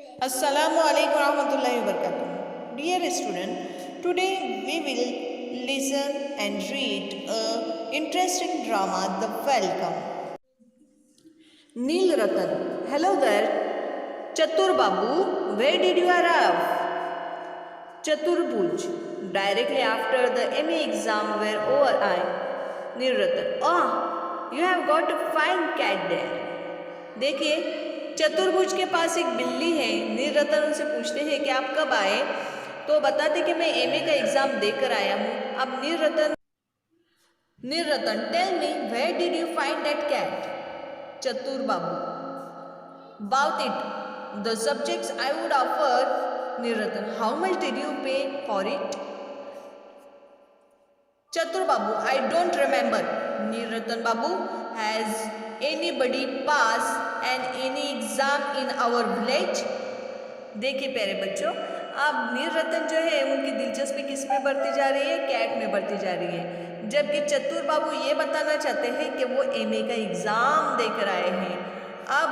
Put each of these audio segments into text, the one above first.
Assalamu alaikum warahmatullahi wabarakatuh. Dear student, today we will listen and read a interesting drama, The Welcome. Neil Ratan. Hello there. Chatur Babu, where did you arrive? Chatur Bhuj. Directly after the MA exam were over, Neil Ratan. Oh, you have got a fine cat there. देखिए चतुर्भुज के पास एक बिल्ली है। नील रतन उनसे पूछते हैं कि आप कब आए, तो बताते कि मैं एमए का एग्जाम देकर आया हूँ। अब Neel Ratan tell me where did you find that cat? Chatur Babu about it the subjects I would offer. Neel Ratan how much did you pay for it? Chatur Babu I don't remember. Neel Ratan Babu has anybody pass and any exam in our village? देखिए प्यारे बच्चों, अब नील रतन जो है उनकी दिलचस्पी किस में बढ़ती जा रही है? कैट में बढ़ती जा रही है। जबकि चतुर बाबू ये बताना चाहते हैं कि वो एमए का एग्जाम देकर आए हैं। अब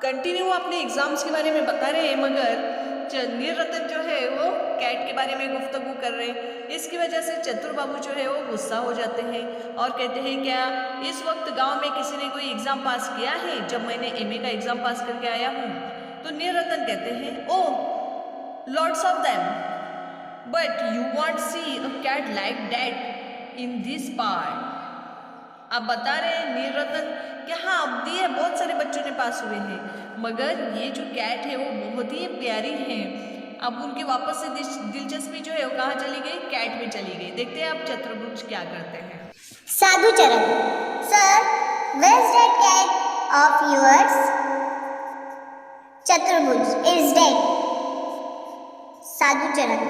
कंटिन्यू अपने एग्जाम्स के बारे में बता रहे हैं, मगर नील रतन जो है वो कैट के बारे में गुफ्तगू कर रहे हैं। इसकी वजह से चतुर बाबू जो है वो गुस्सा हो जाते हैं और कहते हैं क्या इस वक्त गांव में किसी ने कोई एग्ज़ाम पास किया है जब मैंने एमए का एग्ज़ाम पास करके आया हूँ? तो नील रतन कहते हैं oh lots of them, but you won't see a cat like that in this part. आप बता रहे हैं नील रतन कि हाँ अब दिए बहुत सारे बच्चों ने पास हुए हैं, मगर ये जो कैट है वो बहुत ही प्यारी है। अब उनकी वापस से दिलचस्पी जो है वो कहाँ चली गई? कैट में चली गई। देखते हैं आप चतुर्भुज क्या करते हैं। साधु चरण sir, where's that cat of yours? Chaturbhuj is dead. Sadhu Charan,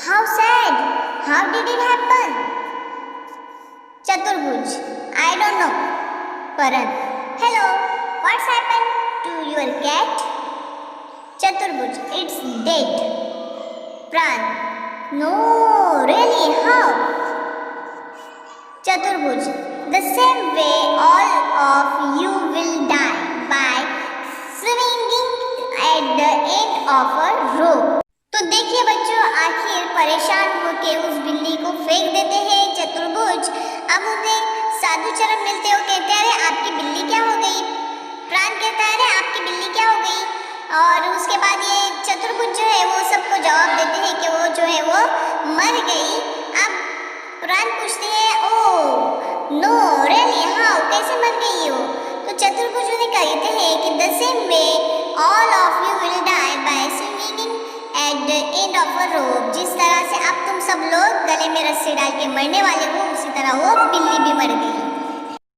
how sad, how did it happen? Chaturbhuj, I don't know. Paran, hello, what's happened to your cat? Chaturbhuj, it's dead. Pran, no, really, how? Chaturbhuj, the same way all of you will die by swinging at the end of a rope. तो देखिए बच्चों, आखिर परेशान होकर उस बिल्ली को फेंक देते हैं चतुर्भुज। अब उन्हें साधु चरण मिलते हो, कहते हैं अरे आपकी बिल्ली क्या हो गई? प्राण कहता है अरे आपकी बिल्ली क्या हो गई? और उसके बाद ये चतुर्भुज जो है वो सबको जवाब देते हैं कि वो जो है वो मर गई। अब प्राण पूछते हैं ओह नो रियली हाउ, कैसे मर गई हो? तो चतुर्भुज उन्हें कहते हैं कि the same way all of you will die by swinging at the end of a rope. जिस तरह से अब तुम सब लोग गले में रस्सी डाल के मरने वाले हो, उसी तरह वो बिल्ली भी मर गई।